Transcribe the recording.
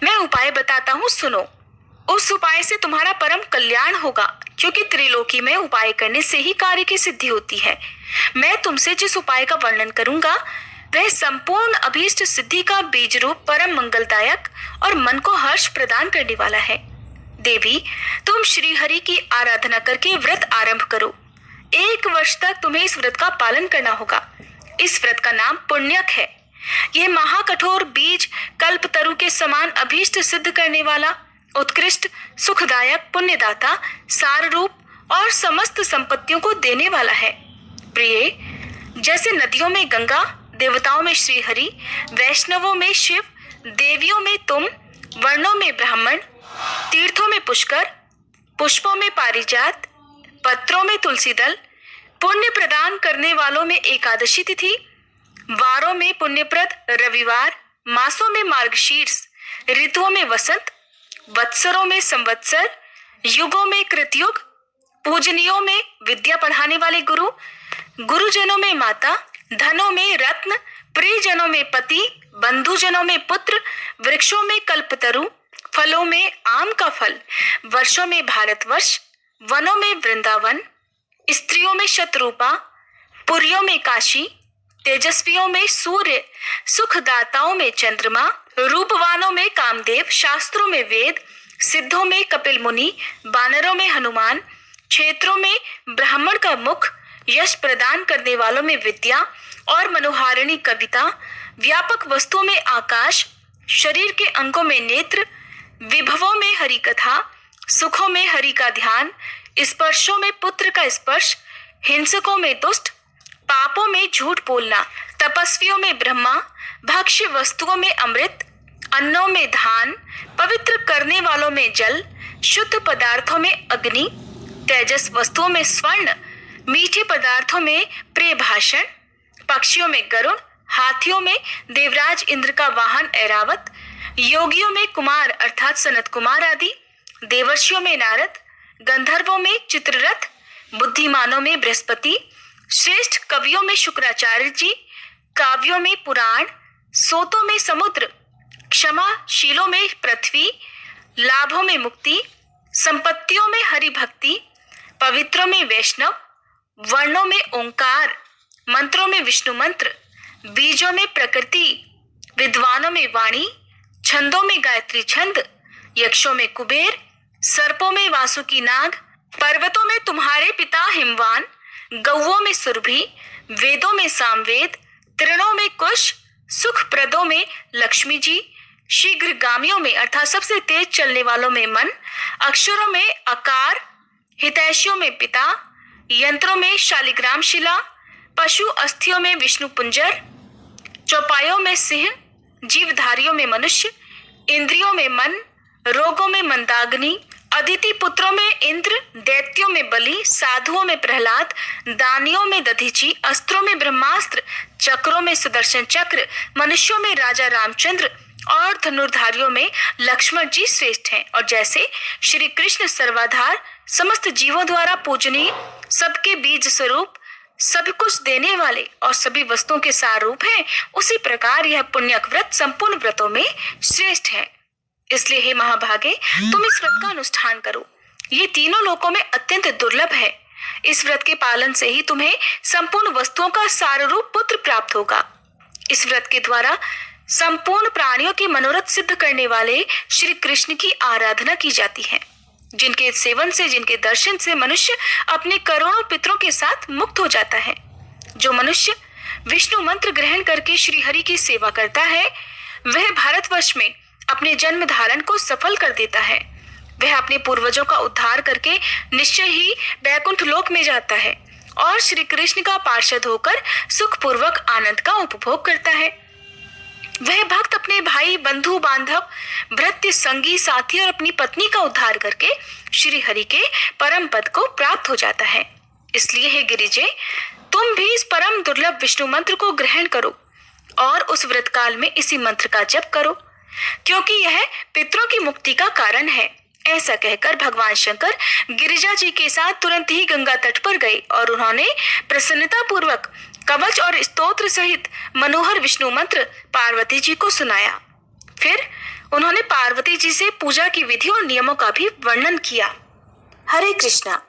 मैं उपाय बताता हूँ, सुनो। उस उपाय से तुम्हारा परम कल्याण होगा, क्योंकि त्रिलोकी में उपाय करने से ही कार्य की सिद्धि होती है। मैं तुमसे जिस उपाय का वर्णन करूंगा वह संपूर्ण अभीष्ट सिद्धि का बीज रूप परम मंगलदायक और मन को हर्ष प्रदान करने वाला है। देवी, तुम श्री हरि की आराधना करके व्रत आरंभ करो। 1 वर्ष तक तुम्हें इस व्रत का पालन करना होगा। इस व्रत का नाम पुण्यक है। यह महाकठोर बीज कल्पतरु के समान अभीष्ट सिद्ध करने वाला उत्कृष्ट सुखदायक पुण्यदाता सार रूप और समस्त संपत्तियों को देने वाला है। प्रिय, जैसे नदियों में गंगा, देवताओं में श्री हरि, वैष्णवों में शिव, देवियों में तुम, वर्णों में ब्राह्मण, तीर्थों में पुष्कर, पुष्पों में पारिजात, पत्रों में तुलसी दल, पुण्य प्रदान करने वालों में एकादशी तिथि, वारों में पुण्यप्रद रविवार, मासों में मार्गशीर्ष, ऋतुओं में वसंत, वत्सरों में संवत्सर, युगों में कृतयुग, पूजनियों में विद्या पढ़ाने वाले गुरु, गुरुजनों में माता, धनों में रत्न, प्रियजनों में पति, बंधुजनों में पुत्र, वृक्षों में कल्पतरु, फलों में आम का फल, वर्षों में भारतवर्ष, वनों में वृंदावन, स्त्रियों में शतरूपा, पुरियों में काशी, तेजस्वियों में सूर्य, सुखदाताओं में चंद्रमा, रूपवानों में कामदेव, शास्त्रों में वेद, सिद्धों में कपिल मुनि, बानरों में हनुमान, क्षेत्रों में ब्राह्मण का मुख, यश प्रदान करने वालों में विद्या और मनोहारिणी कविता, व्यापक वस्तुओं में आकाश, शरीर के अंगों में नेत्र, विभवों में हरि कथा, सुखों में हरि का ध्यान, स्पर्शों में पुत्र का स्पर्श, हिंसकों में दुष्ट, पापों में झूठ बोलना, तपस्वियों में ब्रह्मा, भक्ष्य वस्तुओं में अमृत, अन्नों में धान, पवित्र करने वालों में जल, शुद्ध पदार्थों में अग्नि, तेजस वस्तुओं में स्वर्ण, मीठे पदार्थों में प्रिय भाषण, पक्षियों में गरुड़, हाथियों में देवराज इंद्र का वाहन ऐरावत, योगियों में कुमार अर्थात सनत कुमार आदि, देवर्षियों में नारद, गंधर्वों में चित्ररथ, बुद्धिमानों में बृहस्पति, श्रेष्ठ कवियों में शुक्राचार्य जी, काव्यों में पुराण, सोतों में समुद्र, क्षमाशीलों में पृथ्वी, लाभों में मुक्ति, संपत्तियों में हरि भक्ति, पवित्रों में वैष्णव, वर्णों में ओंकार, मंत्रों में विष्णु मंत्र, बीजों में प्रकृति, विद्वानों में वाणी, छंदों में गायत्री छंद, यक्षों में कुबेर, सर्पों में वासुकी नाग, पर्वतों में तुम्हारे पिता हिमवान, गौओं में सुरभि, वेदों में सामवेद, तृणों में कुश, सुख प्रदों में लक्ष्मी जी, शीघ्रगामियों में अर्थात सबसे तेज चलने वालों में मन, अक्षरों में अकार, हितैषियों में पिता, यंत्रों में शालिग्राम शिला, पशु अस्थियों में विष्णु पुंजर, चौपायों में सिंह, जीवधारियों में मनुष्य, इंद्रियों में मन, रोगों में मंदाग्नि, अदिति पुत्रों में इंद्र, दैत्यों में बलि, साधुओं में प्रहलाद, दानियों में दधीची, अस्त्रों में ब्रह्मास्त्र, चक्रों में सुदर्शन चक्र, मनुष्यों में राजा रामचंद्र और धनुर्धारियों में लक्ष्मण जी श्रेष्ठ हैं। और जैसे श्री कृष्ण सर्वाधार, समस्त जीवों द्वारा पूजनीय, सबके बीज स्वरूप, सब कुछ देने वाले और सभी वस्तुओं के सार रूप हैं, उसी प्रकार यह पुण्यक व्रत संपूर्ण व्रतों में श्रेष्ठ है। इसलिए हे महाभागे, तुम इस व्रत का अनुष्ठान करो। ये तीनों लोकों में अत्यंत दुर्लभ है। इस व्रत के पालन से ही तुम्हें संपूर्ण वस्तुओं का सार रूप पुत्र प्राप्त होगा। इस व्रत के द्वारा संपूर्ण प्राणियों के मनोरथ सिद्ध करने वाले श्री कृष्ण की आराधना की जाती है, जिनके सेवन से, जिनके दर्शन से मनुष्य अपने करोड़ों पितरों के साथ मुक्त हो जाता है। जो मनुष्य विष्णु मंत्र ग्रहण करके श्री हरि की सेवा करता है, वह भारतवर्ष में अपने जन्म धारण को सफल कर देता है। वह अपने पूर्वजों का उद्धार करके निश्चय ही वैकुंठ लोक में जाता है और श्री कृष्ण का पार्षद होकर सुखपूर्वक आनंद का उपभोग करता है। वह भक्त अपने भाई, बंधु बांधव, भृत्य, संगी, साथी और अपनी पत्नी का उद्धार करके श्री हरि के परम पद को प्राप्त हो जाता है। इसलिए हे गिरिजे, तुम भी इस परम दुर्लभ विष्णु मंत्र को ग्रहण करो और उस व्रत काल में इसी मंत्र का जप करो, क्योंकि यह पितरों की मुक्ति का कारण है। ऐसा कहकर भगवान शंकर गिरिजा जी के साथ तुरंत ही गंगा तट पर गए और उन्होंने प्रसन्नता पूर्वक कवच और स्तोत्र सहित मनोहर विष्णु मंत्र पार्वती जी को सुनाया। फिर उन्होंने पार्वती जी से पूजा की विधि और नियमों का भी वर्णन किया। हरे कृष्णा।